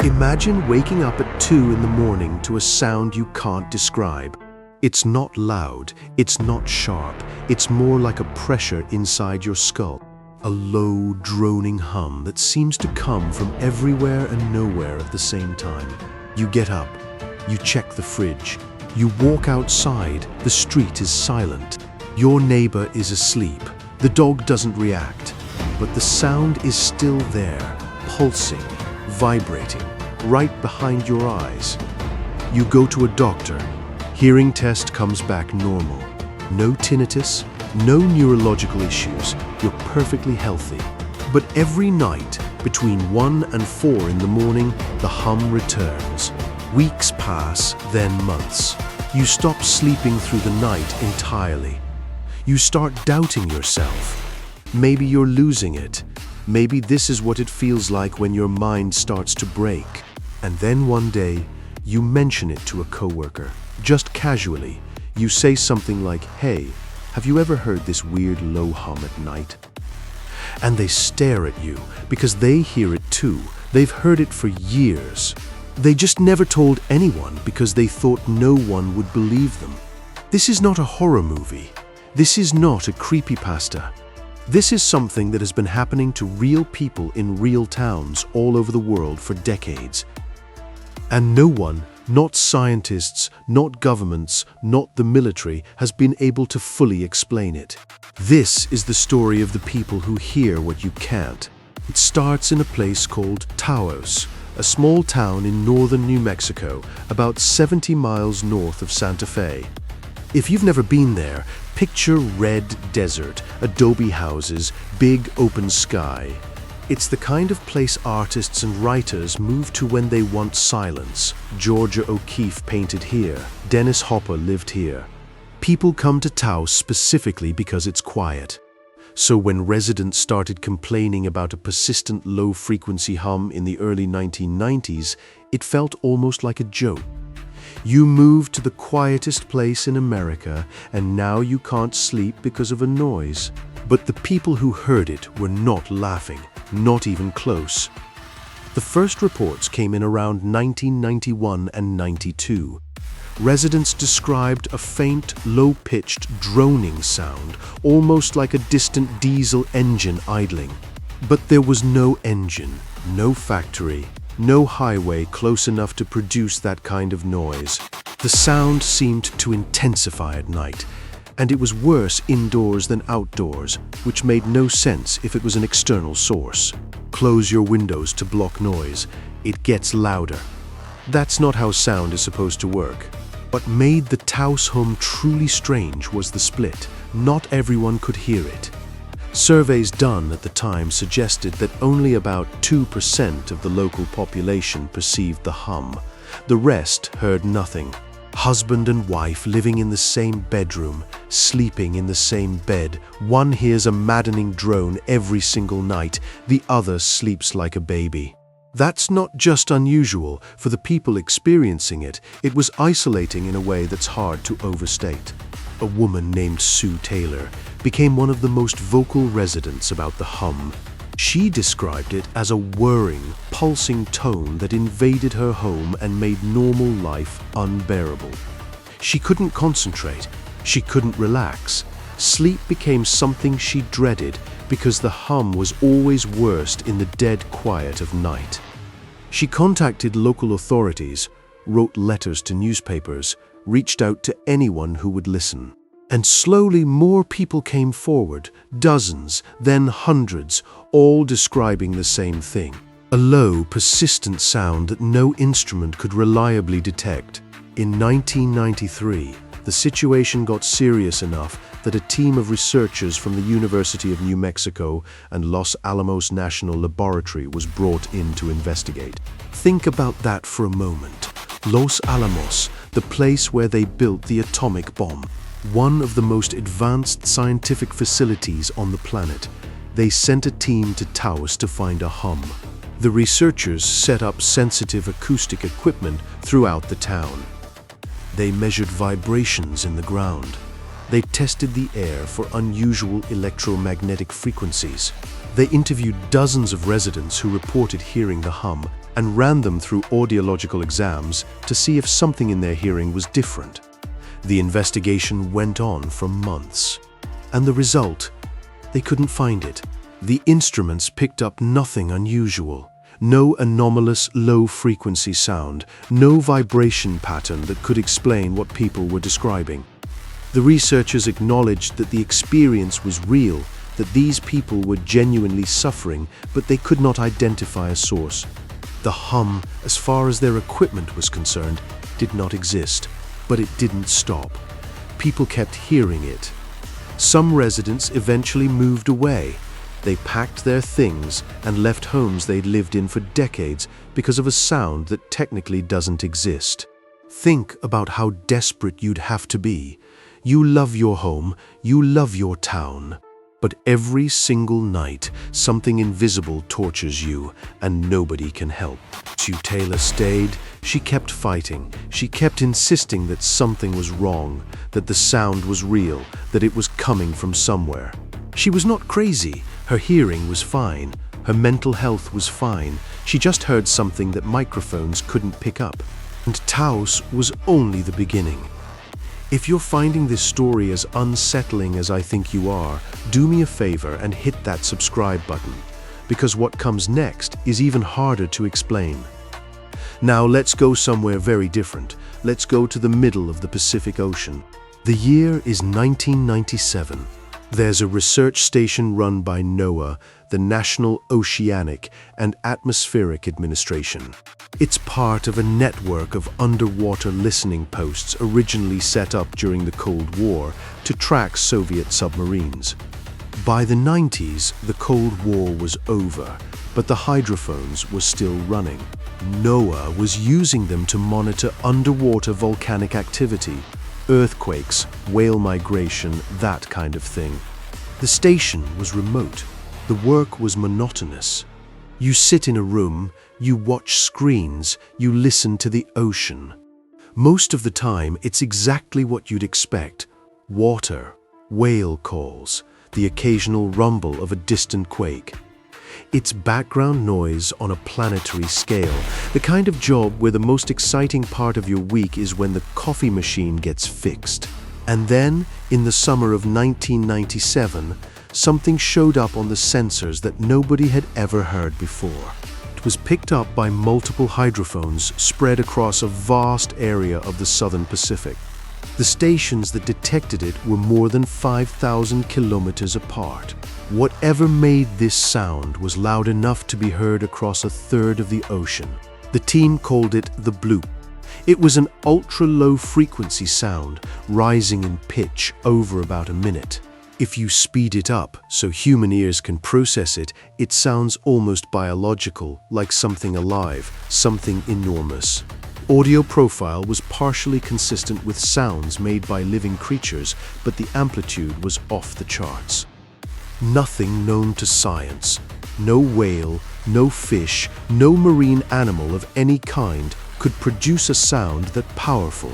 Imagine waking up at 2 in the morning to a sound you can't describe. It's not loud, it's not sharp, it's more like a pressure inside your skull. A low, droning hum that seems to come from everywhere and nowhere at the same time. You get up, you check the fridge, you walk outside, the street is silent. Your neighbor is asleep, the dog doesn't react, but the sound is still there, pulsing, vibrating, right behind your eyes. You go to a doctor. Hearing test comes back normal. No tinnitus, no neurological issues. You're perfectly healthy. But every night, between 1 and 4 in the morning, the hum returns. Weeks pass, then months. You stop sleeping through the night entirely. You start doubting yourself. Maybe you're losing it. Maybe this is what it feels like when your mind starts to break. And then one day, you mention it to a coworker. Just casually, you say something like, "Hey, have you ever heard this weird low hum at night?" And they stare at you because they hear it too. They've heard it for years. They just never told anyone because they thought no one would believe them. This is not a horror movie. This is not a creepypasta. This is something that has been happening to real people in real towns all over the world for decades. And no one, not scientists, not governments, not the military, has been able to fully explain it. This is the story of the people who hear what you can't. It starts in a place called Taos, a small town in northern New Mexico, about 70 miles north of Santa Fe. If you've never been there, picture red desert, adobe houses, big open sky. It's the kind of place artists and writers move to when they want silence. Georgia O'Keeffe painted here. Dennis Hopper lived here. People come to Taos specifically because it's quiet. So when residents started complaining about a persistent low-frequency hum in the early 1990s, it felt almost like a joke. You moved to the quietest place in America, and now you can't sleep because of a noise. But the people who heard it were not laughing, not even close. The first reports came in around 1991 and 92. Residents described a faint, low-pitched droning sound, almost like a distant diesel engine idling. But there was no engine, no factory, no highway close enough to produce that kind of noise. The sound seemed to intensify at night, and it was worse indoors than outdoors, which made no sense if it was an external source. Close your windows to block noise. It gets louder. That's not how sound is supposed to work. What made the Taos Hum truly strange was the split. Not everyone could hear it. Surveys done at the time suggested that only about 2% of the local population perceived the hum. The rest heard nothing. Husband and wife living in the same bedroom, sleeping in the same bed. One hears a maddening drone every single night, the other sleeps like a baby. That's not just unusual for the people experiencing it, it was isolating in a way that's hard to overstate. A woman named Sue Taylor became one of the most vocal residents about the hum. She described it as a whirring, pulsing tone that invaded her home and made normal life unbearable. She couldn't concentrate. She couldn't relax. Sleep became something she dreaded because the hum was always worst in the dead quiet of night. She contacted local authorities, wrote letters to newspapers, reached out to anyone who would listen. And slowly more people came forward, dozens, then hundreds, all describing the same thing. A low, persistent sound that no instrument could reliably detect. In 1993, the situation got serious enough that a team of researchers from the University of New Mexico and Los Alamos National Laboratory was brought in to investigate. Think about that for a moment. Los Alamos, the place where they built the atomic bomb. One of the most advanced scientific facilities on the planet. They sent a team to Taos to find a hum. The researchers set up sensitive acoustic equipment throughout the town. They measured vibrations in the ground. They tested the air for unusual electromagnetic frequencies. They interviewed dozens of residents who reported hearing the hum, and ran them through audiological exams to see if something in their hearing was different. The investigation went on for months. And the result? They couldn't find it. The instruments picked up nothing unusual. No anomalous low-frequency sound, no vibration pattern that could explain what people were describing. The researchers acknowledged that the experience was real, that these people were genuinely suffering, but they could not identify a source. The hum, as far as their equipment was concerned, did not exist, but it didn't stop. People kept hearing it. Some residents eventually moved away. They packed their things and left homes they'd lived in for decades because of a sound that technically doesn't exist. Think about how desperate you'd have to be. You love your home, you love your town. But every single night, something invisible tortures you, and nobody can help. Sue Taylor stayed. She kept fighting. She kept insisting that something was wrong, that the sound was real, that it was coming from somewhere. She was not crazy. Her hearing was fine. Her mental health was fine. She just heard something that microphones couldn't pick up. And Taos was only the beginning. If you're finding this story as unsettling as I think you are, do me a favor and hit that subscribe button, because what comes next is even harder to explain. Now let's go somewhere very different. Let's go to the middle of the Pacific Ocean. The year is 1997. There's a research station run by NOAA, the National Oceanic and Atmospheric Administration. It's part of a network of underwater listening posts originally set up during the Cold War to track Soviet submarines. By the 90s, the Cold War was over, but the hydrophones were still running. NOAA was using them to monitor underwater volcanic activity, earthquakes, whale migration, that kind of thing. The station was remote. The work was monotonous. You sit in a room, you watch screens, you listen to the ocean. Most of the time, it's exactly what you'd expect. Water, whale calls, the occasional rumble of a distant quake. It's background noise on a planetary scale, the kind of job where the most exciting part of your week is when the coffee machine gets fixed. And then, in the summer of 1997, something showed up on the sensors that nobody had ever heard before. It was picked up by multiple hydrophones spread across a vast area of the southern Pacific. The stations that detected it were more than 5,000 kilometers apart. Whatever made this sound was loud enough to be heard across a third of the ocean. The team called it the Bloop. It was an ultra-low frequency sound, rising in pitch over about a minute. If you speed it up so human ears can process it, it sounds almost biological, like something alive, something enormous. Audio profile was partially consistent with sounds made by living creatures, but the amplitude was off the charts. Nothing known to science, no whale, no fish, no marine animal of any kind could produce a sound that powerful.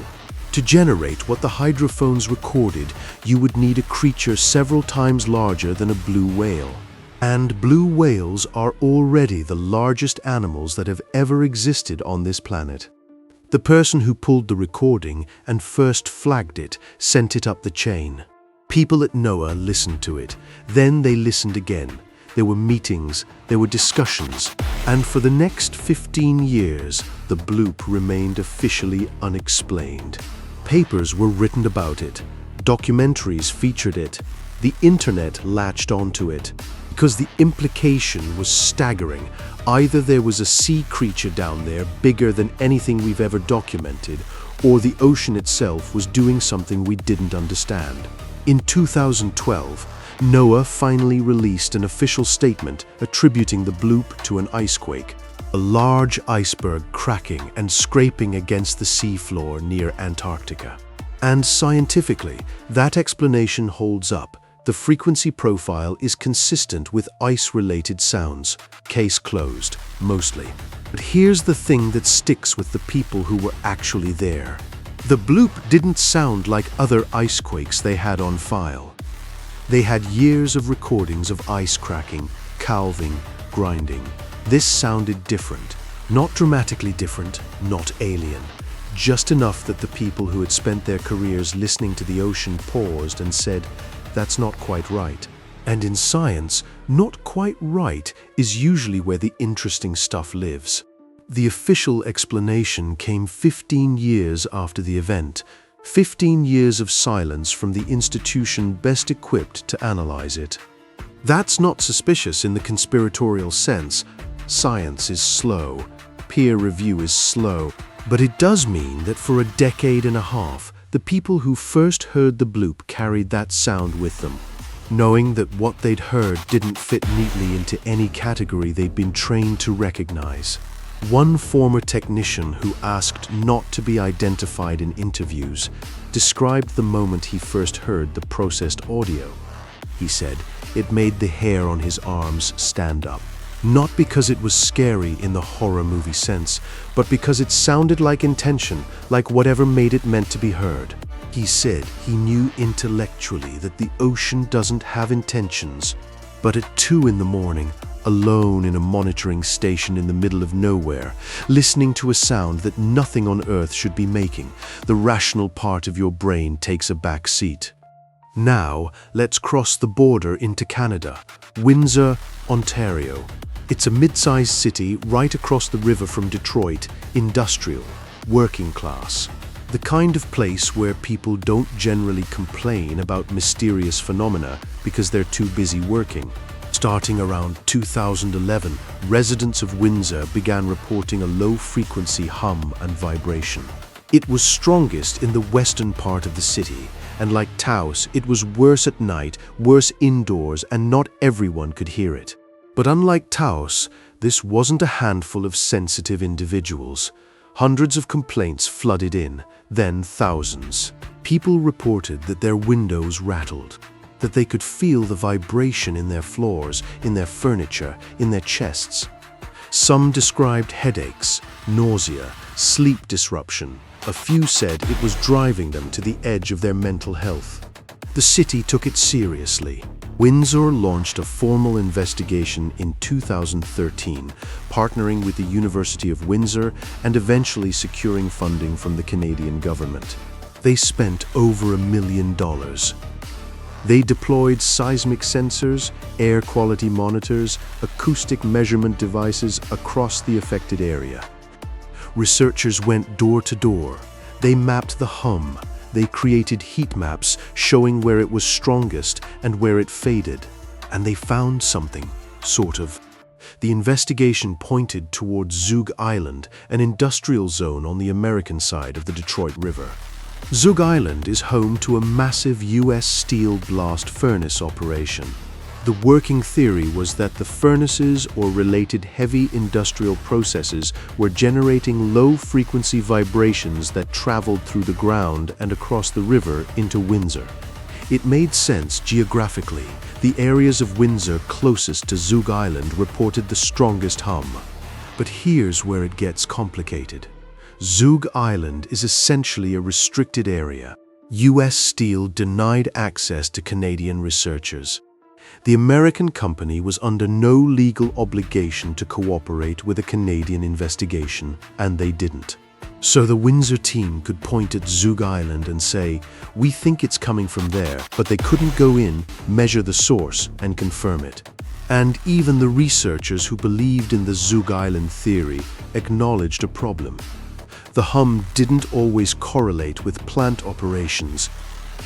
To generate what the hydrophones recorded, you would need a creature several times larger than a blue whale. And blue whales are already the largest animals that have ever existed on this planet. The person who pulled the recording and first flagged it sent it up the chain. People at NOAA listened to it. Then they listened again. There were meetings, there were discussions, and for the next 15 years, the Bloop remained officially unexplained. Papers were written about it, documentaries featured it, the internet latched onto it, because the implication was staggering. Either there was a sea creature down there bigger than anything we've ever documented, or the ocean itself was doing something we didn't understand. In 2012, NOAA finally released an official statement attributing the Bloop to an icequake, a large iceberg cracking and scraping against the seafloor near Antarctica. And scientifically, that explanation holds up. The frequency profile is consistent with ice-related sounds. Case closed, mostly. But here's the thing that sticks with the people who were actually there. The Bloop didn't sound like other icequakes they had on file. They had years of recordings of ice cracking, calving, grinding. This sounded different. Not dramatically different, not alien. Just enough that the people who had spent their careers listening to the ocean paused and said, "That's not quite right." And in science, not quite right is usually where the interesting stuff lives. The official explanation came 15 years after the event, 15 years of silence from the institution best equipped to analyze it. That's not suspicious in the conspiratorial sense. Science is slow, peer review is slow, but it does mean that for a decade and a half, the people who first heard the bloop carried that sound with them, knowing that what they'd heard didn't fit neatly into any category they'd been trained to recognize. One former technician who asked not to be identified in interviews described the moment he first heard the processed audio. He said it made the hair on his arms stand up. Not because it was scary in the horror movie sense, but because it sounded like intention, like whatever made it meant to be heard. He said he knew intellectually that the ocean doesn't have intentions, but at 2 in the morning, alone in a monitoring station in the middle of nowhere, listening to a sound that nothing on Earth should be making, the rational part of your brain takes a back seat. Now, let's cross the border into Canada, Windsor, Ontario. It's a mid-sized city right across the river from Detroit, industrial, working class. The kind of place where people don't generally complain about mysterious phenomena because they're too busy working. Starting around 2011, residents of Windsor began reporting a low-frequency hum and vibration. It was strongest in the western part of the city, and like Taos, it was worse at night, worse indoors, and not everyone could hear it. But unlike Taos, this wasn't a handful of sensitive individuals. Hundreds of complaints flooded in, then thousands. People reported that their windows rattled, that they could feel the vibration in their floors, in their furniture, in their chests. Some described headaches, nausea, sleep disruption. A few said it was driving them to the edge of their mental health. The city took it seriously. Windsor launched a formal investigation in 2013, partnering with the University of Windsor and eventually securing funding from the Canadian government. They spent over $1 million. They deployed seismic sensors, air quality monitors, acoustic measurement devices across the affected area. Researchers went door to door. They mapped the hum. They created heat maps showing where it was strongest and where it faded. And they found something, sort of. The investigation pointed towards Zug Island, an industrial zone on the American side of the Detroit River. Zug Island is home to a massive U.S. steel blast furnace operation. The working theory was that the furnaces or related heavy industrial processes were generating low-frequency vibrations that traveled through the ground and across the river into Windsor. It made sense geographically. The areas of Windsor closest to Zug Island reported the strongest hum. But here's where it gets complicated. Zug Island is essentially a restricted area. U.S. Steel denied access to Canadian researchers. The American company was under no legal obligation to cooperate with a Canadian investigation, and they didn't. So the Windsor team could point at Zug Island and say, "We think it's coming from there," but they couldn't go in, measure the source, and confirm it. And even the researchers who believed in the Zug Island theory acknowledged a problem. The hum didn't always correlate with plant operations.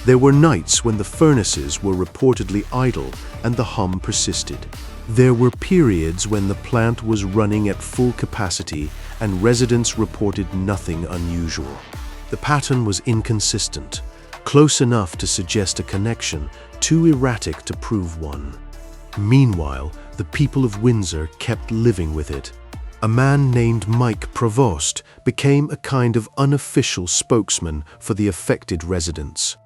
There were nights when the furnaces were reportedly idle and the hum persisted. There were periods when the plant was running at full capacity and residents reported nothing unusual. The pattern was inconsistent, close enough to suggest a connection, too erratic to prove one. Meanwhile, the people of Windsor kept living with it. A man named Mike Provost became a kind of unofficial spokesman for the affected residents.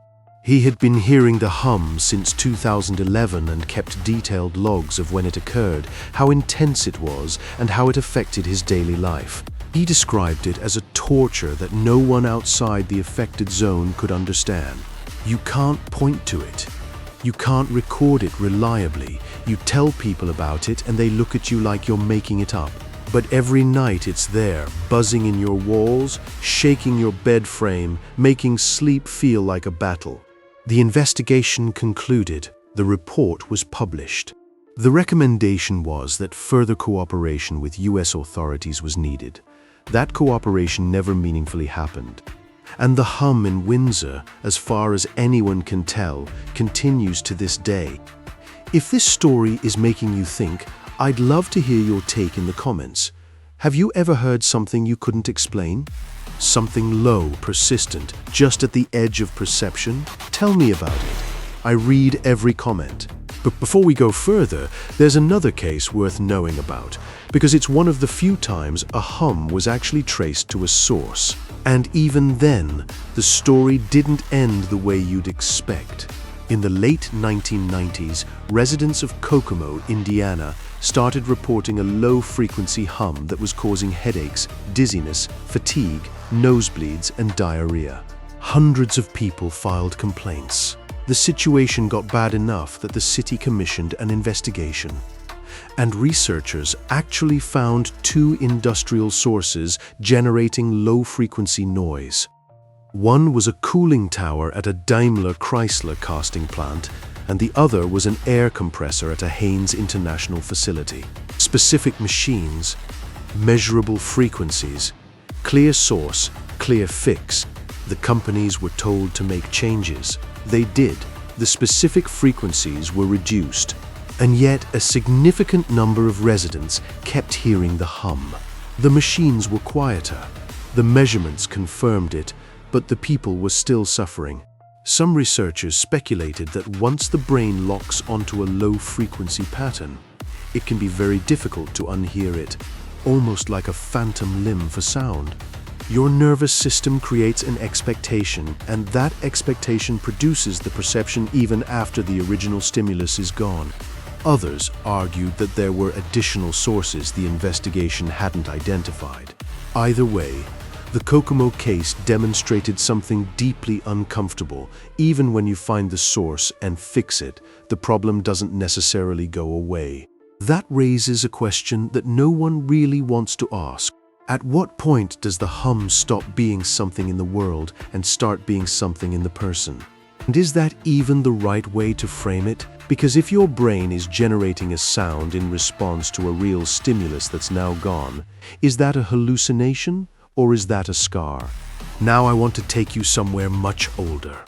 He had been hearing the hum since 2011 and kept detailed logs of when it occurred, how intense it was, and how it affected his daily life. He described it as a torture that no one outside the affected zone could understand. You can't point to it. You can't record it reliably. You tell people about it and they look at you like you're making it up. But every night it's there, buzzing in your walls, shaking your bed frame, making sleep feel like a battle. The investigation concluded. The report was published. The recommendation was that further cooperation with US authorities was needed. That cooperation never meaningfully happened. And the hum in Windsor, as far as anyone can tell, continues to this day. If this story is making you think, I'd love to hear your take in the comments. Have you ever heard something you couldn't explain? Something low, persistent, just at the edge of perception? Tell me about it. I read every comment. But before we go further, there's another case worth knowing about, because it's one of the few times a hum was actually traced to a source. And even then, the story didn't end the way you'd expect. In the late 1990s, residents of Kokomo, Indiana, started reporting a low-frequency hum that was causing headaches, dizziness, fatigue, nosebleeds, and diarrhea. Hundreds of people filed complaints. The situation got bad enough that the city commissioned an investigation. And researchers actually found 2 industrial sources generating low-frequency noise. One was a cooling tower at a Daimler-Chrysler casting plant, and the other was an air compressor at a Haynes International facility. Specific machines, measurable frequencies, clear source, clear fix. The companies were told to make changes. They did. The specific frequencies were reduced, and yet a significant number of residents kept hearing the hum. The machines were quieter. The measurements confirmed it, but the people were still suffering. Some researchers speculated that once the brain locks onto a low-frequency pattern, it can be very difficult to unhear it, almost like a phantom limb for sound. Your nervous system creates an expectation, and that expectation produces the perception even after the original stimulus is gone. Others argued that there were additional sources the investigation hadn't identified. Either way, the Kokomo case demonstrated something deeply uncomfortable. Even when you find the source and fix it, the problem doesn't necessarily go away. That raises a question that no one really wants to ask. At what point does the hum stop being something in the world and start being something in the person? And is that even the right way to frame it? Because if your brain is generating a sound in response to a real stimulus that's now gone, is that a hallucination? Or is that a scar? Now I want to take you somewhere much older.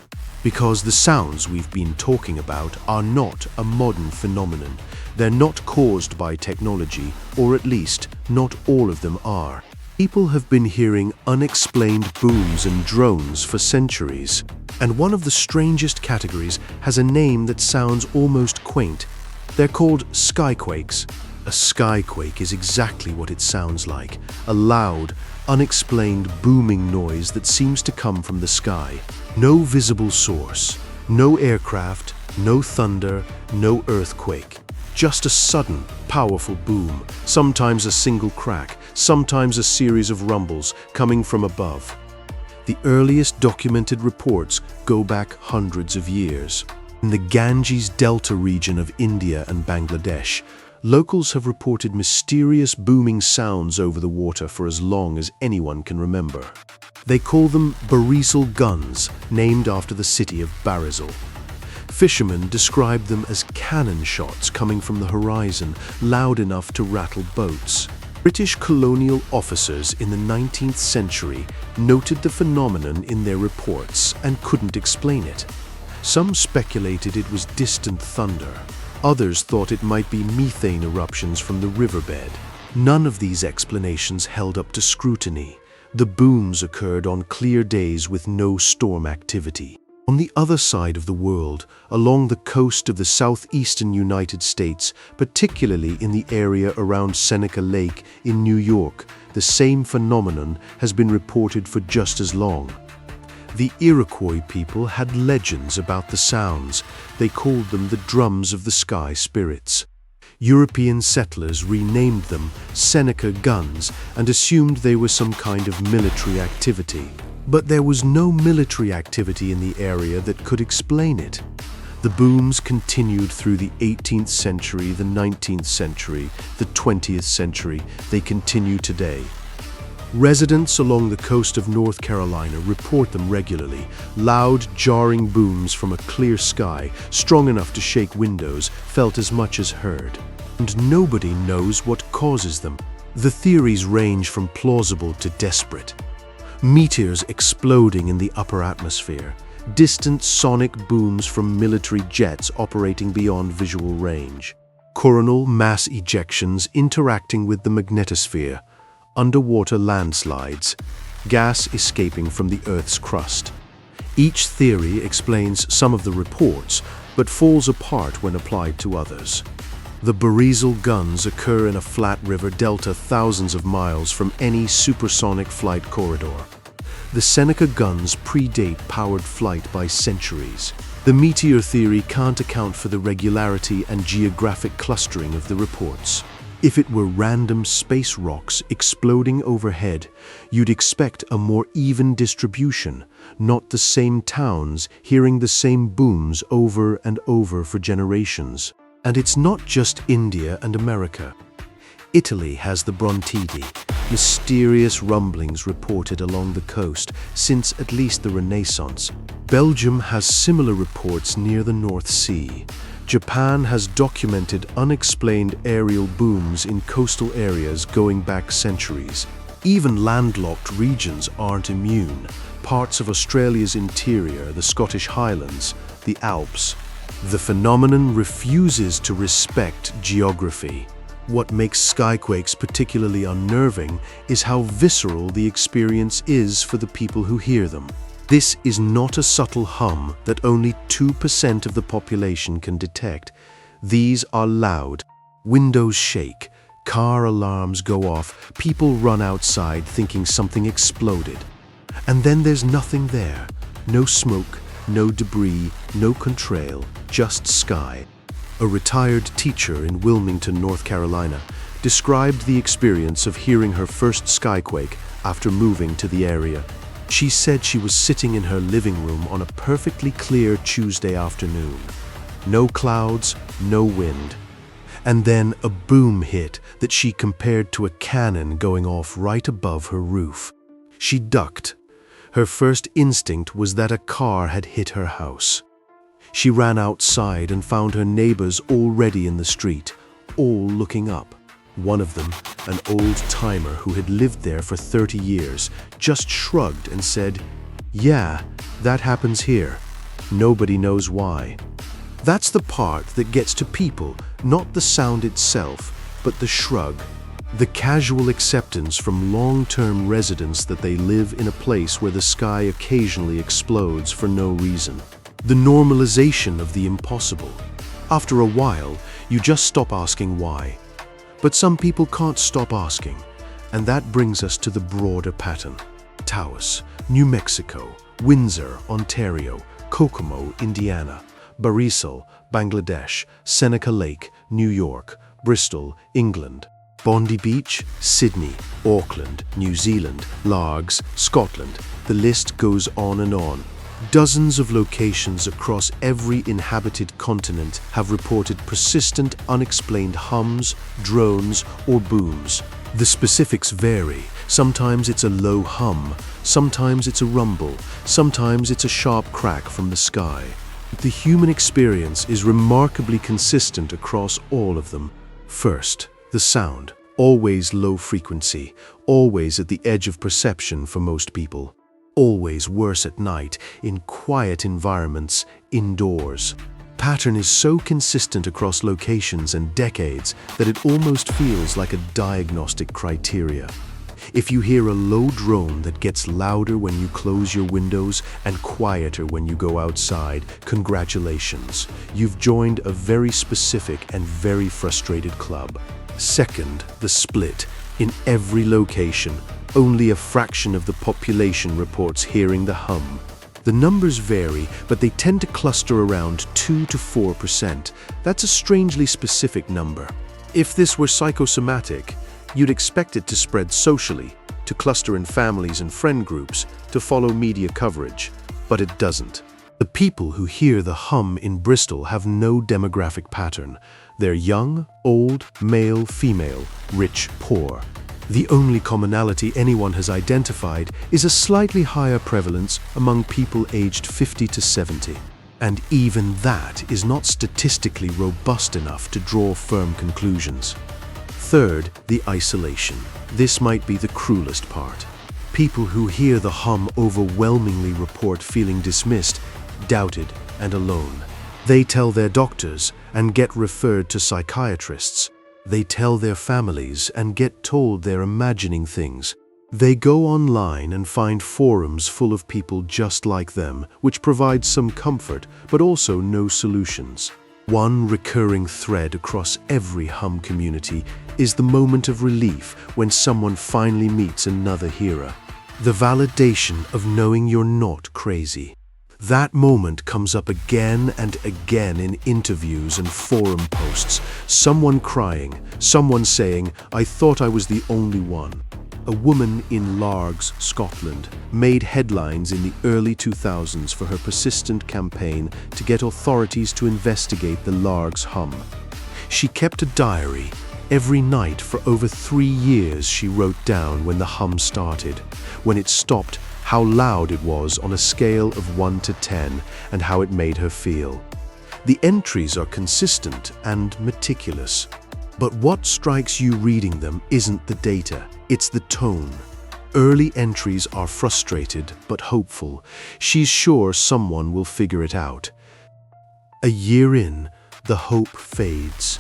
Because the sounds we've been talking about are not a modern phenomenon. They're not caused by technology, or at least, not all of them are. People have been hearing unexplained booms and drones for centuries. And one of the strangest categories has a name that sounds almost quaint. They're called Skyquakes. A skyquake is exactly what it sounds like, a loud, unexplained booming noise that seems to come from the sky. No visible source, no aircraft, no thunder, no earthquake. Just a sudden, powerful boom, sometimes a single crack, sometimes a series of rumbles coming from above. The earliest documented reports go back hundreds of years. In the Ganges Delta region of India and Bangladesh, locals have reported mysterious booming sounds over the water for as long as anyone can remember. They call them Barisal guns, named after the city of Barisal. Fishermen describe them as cannon shots coming from the horizon, loud enough to rattle boats. British colonial officers in the 19th century noted the phenomenon in their reports and couldn't explain it. Some speculated it was distant thunder. Others thought it might be methane eruptions from the riverbed. None of these explanations held up to scrutiny. The booms occurred on clear days with no storm activity. On the other side of the world, along the coast of the southeastern United States, particularly in the area around Seneca Lake in New York, the same phenomenon has been reported for just as long. The Iroquois people had legends about the sounds. They called them the drums of the sky spirits. European settlers renamed them Seneca guns and assumed they were some kind of military activity. But there was no military activity in the area that could explain it. The booms continued through the 18th century, the 19th century, the 20th century. They continue today. Residents along the coast of North Carolina report them regularly. Loud, jarring booms from a clear sky, strong enough to shake windows, felt as much as heard. And nobody knows what causes them. The theories range from plausible to desperate. Meteors exploding in the upper atmosphere. Distant sonic booms from military jets operating beyond visual range. Coronal mass ejections interacting with the magnetosphere. Underwater landslides. Gas escaping from the Earth's crust. Each theory explains some of the reports, but falls apart when applied to others. The Barisal guns occur in a flat river delta thousands of miles from any supersonic flight corridor. The Seneca guns predate powered flight by centuries. The meteor theory can't account for the regularity and geographic clustering of the reports. If it were random space rocks exploding overhead, you'd expect a more even distribution, not the same towns hearing the same booms over and over for generations. And it's not just India and America. Italy has the Brontidi, mysterious rumblings reported along the coast since at least the Renaissance. Belgium has similar reports near the North Sea. Japan has documented unexplained aerial booms in coastal areas going back centuries. Even landlocked regions aren't immune. Parts of Australia's interior, the Scottish Highlands, the Alps. The phenomenon refuses to respect geography. What makes skyquakes particularly unnerving is how visceral the experience is for the people who hear them. This is not a subtle hum that only 2% of the population can detect. These are loud. Windows shake, car alarms go off, people run outside thinking something exploded. And then there's nothing there. No smoke, no debris, no contrail, just sky. A retired teacher in Wilmington, North Carolina, described the experience of hearing her first skyquake after moving to the area. She said she was sitting in her living room on a perfectly clear Tuesday afternoon. No clouds, no wind. And then a boom hit that she compared to a cannon going off right above her roof. She ducked. Her first instinct was that a car had hit her house. She ran outside and found her neighbors already in the street, all looking up. One of them, an old-timer who had lived there for 30 years, just shrugged and said, "Yeah, that happens here. Nobody knows why." That's the part that gets to people, not the sound itself, but the shrug. The casual acceptance from long-term residents that they live in a place where the sky occasionally explodes for no reason. The normalization of the impossible. After a while, you just stop asking why. But some people can't stop asking, and that brings us to the broader pattern. Taos, New Mexico, Windsor, Ontario, Kokomo, Indiana, Barisal, Bangladesh, Seneca Lake, New York, Bristol, England, Bondi Beach, Sydney, Auckland, New Zealand, Largs, Scotland. The list goes on and on. Dozens of locations across every inhabited continent have reported persistent, unexplained hums, drones, or booms. The specifics vary. Sometimes it's a low hum, sometimes it's a rumble, sometimes it's a sharp crack from the sky. The human experience is remarkably consistent across all of them. First, the sound. Always low frequency, always at the edge of perception for most people. Always worse at night, in quiet environments, indoors. Pattern is so consistent across locations and decades that it almost feels like a diagnostic criteria. If you hear a low drone that gets louder when you close your windows and quieter when you go outside, congratulations. You've joined a very specific and very frustrated club. Second, the split. In every location, only a fraction of the population reports hearing the hum. The numbers vary, but they tend to cluster around 2 to 4%. That's a strangely specific number. If this were psychosomatic, you'd expect it to spread socially, to cluster in families and friend groups, to follow media coverage, but it doesn't. The people who hear the hum in Bristol have no demographic pattern. They're young, old, male, female, rich, poor. The only commonality anyone has identified is a slightly higher prevalence among people aged 50 to 70. And even that is not statistically robust enough to draw firm conclusions. Third, the isolation. This might be the cruelest part. People who hear the hum overwhelmingly report feeling dismissed, doubted, and alone. They tell their doctors and get referred to psychiatrists. They tell their families and get told they're imagining things. They go online and find forums full of people just like them, which provides some comfort, but also no solutions. One recurring thread across every hum community is the moment of relief when someone finally meets another hearer. The validation of knowing you're not crazy. That moment comes up again and again in interviews and forum posts. Someone crying, someone saying, "I thought I was the only one." A woman in Largs, Scotland, made headlines in the early 2000s for her persistent campaign to get authorities to investigate the Largs hum. She kept a diary. Every night for over 3 years she wrote down when the hum started, when it stopped, how loud it was on a scale of 1 to 10, and how it made her feel. The entries are consistent and meticulous. But what strikes you reading them isn't the data, it's the tone. Early entries are frustrated but hopeful. She's sure someone will figure it out. A year in, the hope fades.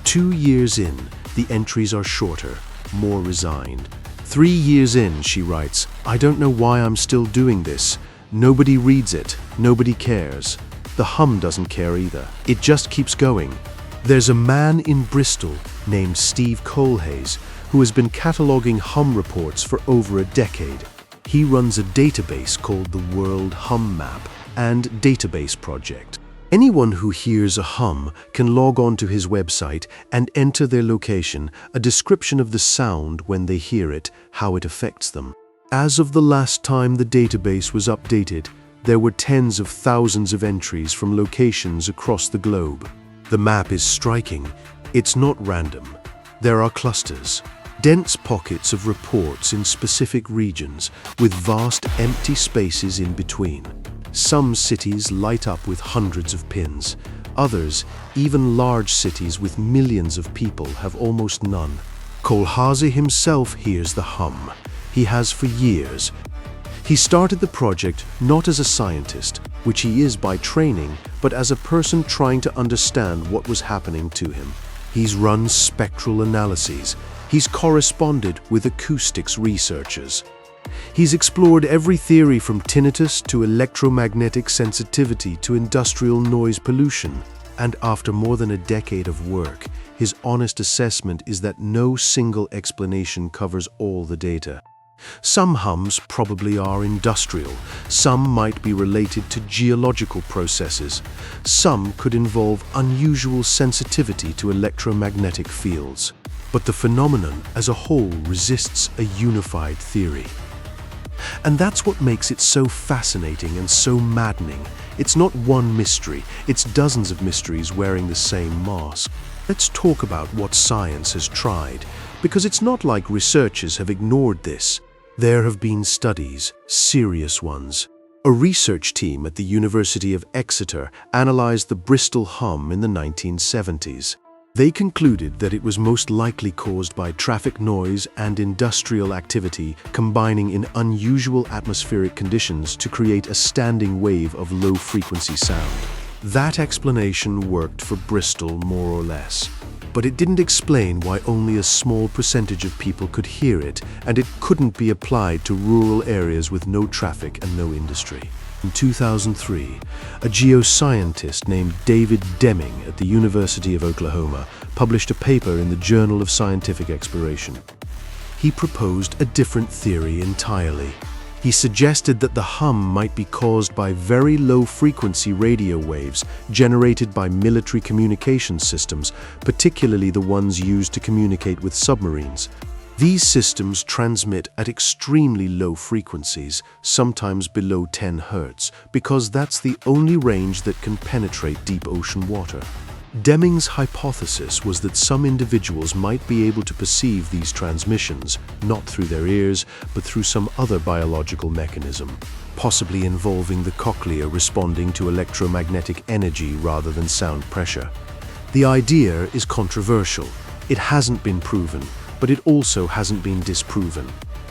2 years in, the entries are shorter, more resigned. 3 years in, she writes, "I don't know why I'm still doing this. Nobody reads it, nobody cares. The hum doesn't care either. It just keeps going." There's a man in Bristol named Steve Colhays who has been cataloguing hum reports for over a decade. He runs a database called the World Hum Map and Database Project. Anyone who hears a hum can log on to his website and enter their location, a description of the sound when they hear it, how it affects them. As of the last time the database was updated, there were tens of thousands of entries from locations across the globe. The map is striking. It's not random. There are clusters, dense pockets of reports in specific regions, with vast empty spaces in between. Some cities light up with hundreds of pins. Others, even large cities with millions of people, have almost none. Colhazy himself hears the hum. He has for years. He started the project not as a scientist, which he is by training, but as a person trying to understand what was happening to him. He's run spectral analyses. He's corresponded with acoustics researchers. He's explored every theory from tinnitus to electromagnetic sensitivity to industrial noise pollution. And after more than a decade of work, his honest assessment is that no single explanation covers all the data. Some hums probably are industrial, some might be related to geological processes, some could involve unusual sensitivity to electromagnetic fields. But the phenomenon as a whole resists a unified theory. And that's what makes it so fascinating and so maddening. It's not one mystery, it's dozens of mysteries wearing the same mask. Let's talk about what science has tried, because it's not like researchers have ignored this. There have been studies, serious ones. A research team at the University of Exeter analyzed the Bristol hum in the 1970s. They concluded that it was most likely caused by traffic noise and industrial activity combining in unusual atmospheric conditions to create a standing wave of low-frequency sound. That explanation worked for Bristol more or less. But it didn't explain why only a small percentage of people could hear it, and it couldn't be applied to rural areas with no traffic and no industry. In 2003, a geoscientist named David Deming at the University of Oklahoma published a paper in the Journal of Scientific Exploration. He proposed a different theory entirely. He suggested that the hum might be caused by very low-frequency radio waves generated by military communication systems, particularly the ones used to communicate with submarines. These systems transmit at extremely low frequencies, sometimes below 10 Hz, because that's the only range that can penetrate deep ocean water. Deming's hypothesis was that some individuals might be able to perceive these transmissions, not through their ears, but through some other biological mechanism, possibly involving the cochlea responding to electromagnetic energy rather than sound pressure. The idea is controversial. It hasn't been proven, but it also hasn't been disproven.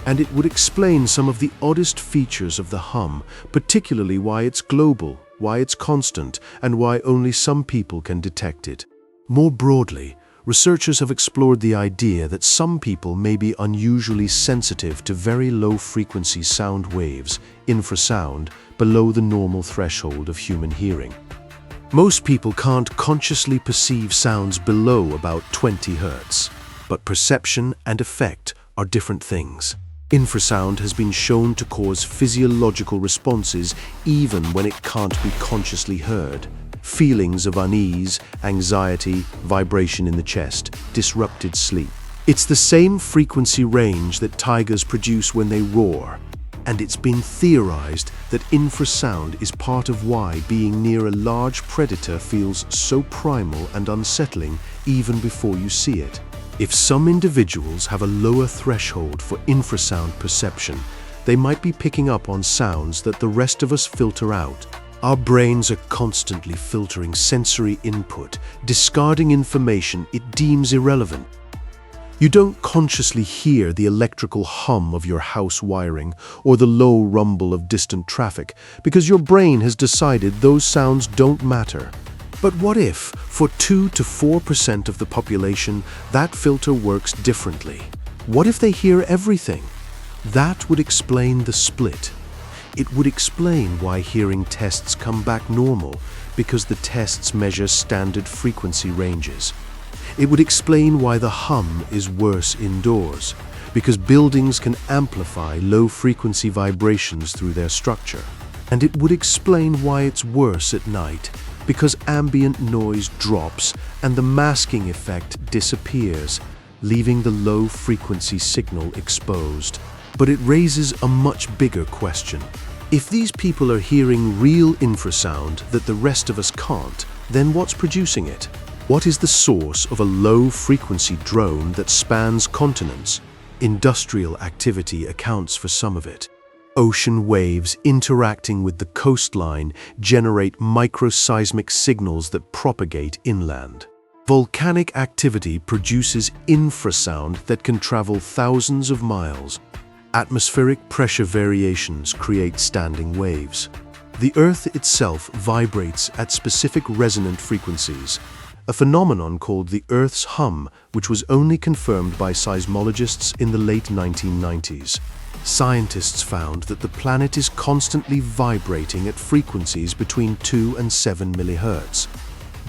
And it would explain some of the oddest features of the hum, particularly why it's global, why it's constant, and why only some people can detect it. More broadly, researchers have explored the idea that some people may be unusually sensitive to very low-frequency sound waves, infrasound, below the normal threshold of human hearing. Most people can't consciously perceive sounds below about 20 Hz. But perception and effect are different things. Infrasound has been shown to cause physiological responses even when it can't be consciously heard. Feelings of unease, anxiety, vibration in the chest, disrupted sleep. It's the same frequency range that tigers produce when they roar. And it's been theorized that infrasound is part of why being near a large predator feels so primal and unsettling even before you see it. If some individuals have a lower threshold for infrasound perception, they might be picking up on sounds that the rest of us filter out. Our brains are constantly filtering sensory input, discarding information it deems irrelevant. You don't consciously hear the electrical hum of your house wiring or the low rumble of distant traffic because your brain has decided those sounds don't matter. But what if, for 2 to 4% of the population, that filter works differently? What if they hear everything? That would explain the split. It would explain why hearing tests come back normal, because the tests measure standard frequency ranges. It would explain why the hum is worse indoors, because buildings can amplify low-frequency vibrations through their structure. And it would explain why it's worse at night, because ambient noise drops and the masking effect disappears, leaving the low-frequency signal exposed. But it raises a much bigger question. If these people are hearing real infrasound that the rest of us can't, then what's producing it? What is the source of a low-frequency drone that spans continents? Industrial activity accounts for some of it. Ocean waves interacting with the coastline generate microseismic signals that propagate inland. Volcanic activity produces infrasound that can travel thousands of miles. Atmospheric pressure variations create standing waves. The Earth itself vibrates at specific resonant frequencies, a phenomenon called the Earth's hum, which was only confirmed by seismologists in the late 1990s. Scientists found that the planet is constantly vibrating at frequencies between 2 and 7 MHz,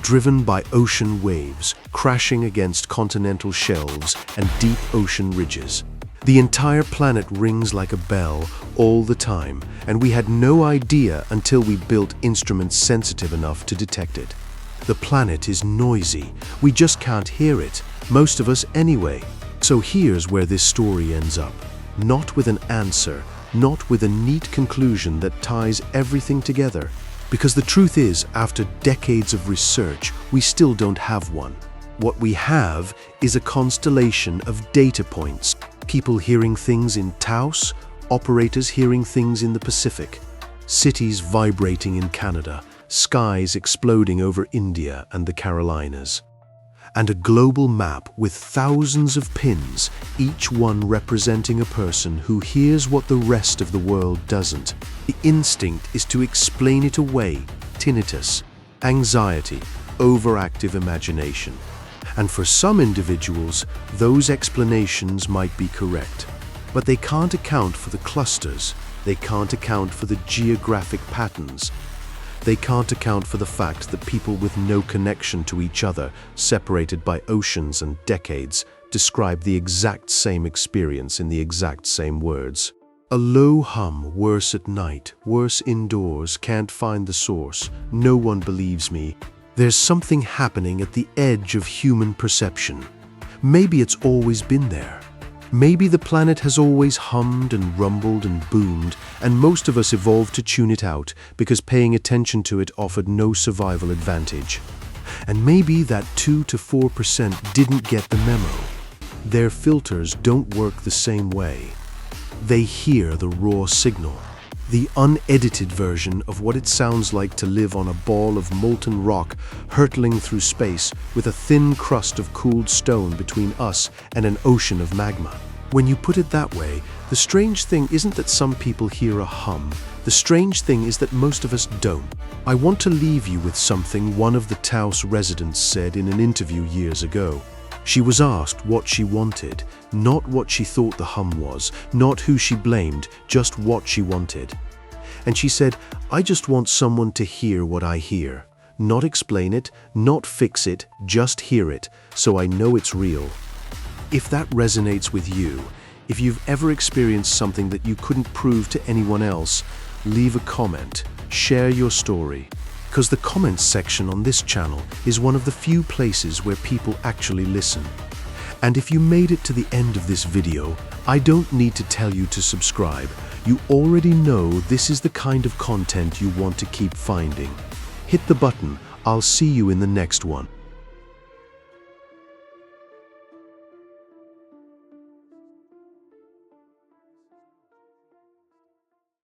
driven by ocean waves crashing against continental shelves and deep ocean ridges. The entire planet rings like a bell all the time, and we had no idea until we built instruments sensitive enough to detect it. The planet is noisy. We just can't hear it, most of us anyway. So here's where this story ends up. Not with an answer, not with a neat conclusion that ties everything together. Because the truth is, after decades of research, we still don't have one. What we have is a constellation of data points. People hearing things in Taos, operators hearing things in the Pacific, cities vibrating in Canada, skies exploding over India and the Carolinas. And a global map with thousands of pins, each one representing a person who hears what the rest of the world doesn't. The instinct is to explain it away: tinnitus, anxiety, overactive imagination. And for some individuals, those explanations might be correct. But they can't account for the clusters, they can't account for the geographic patterns. They can't account for the fact that people with no connection to each other, separated by oceans and decades, describe the exact same experience in the exact same words. A low hum, worse at night, worse indoors, can't find the source. No one believes me. There's something happening at the edge of human perception. Maybe it's always been there. Maybe the planet has always hummed and rumbled and boomed, and most of us evolved to tune it out because paying attention to it offered no survival advantage. And maybe that 2 to 4% didn't get the memo. Their filters don't work the same way. They hear the raw signal, the unedited version of what it sounds like to live on a ball of molten rock hurtling through space with a thin crust of cooled stone between us and an ocean of magma. When you put it that way, the strange thing isn't that some people hear a hum. The strange thing is that most of us don't. I want to leave you with something one of the Taos residents said in an interview years ago. She was asked what she wanted, not what she thought the hum was, not who she blamed, just what she wanted. And she said, "I just want someone to hear what I hear. Not explain it, not fix it, just hear it, so I know it's real." If that resonates with you, if you've ever experienced something that you couldn't prove to anyone else, leave a comment, share your story. Because the comments section on this channel is one of the few places where people actually listen. And if you made it to the end of this video, I don't need to tell you to subscribe. You already know this is the kind of content you want to keep finding. Hit the button. I'll see you in the next one.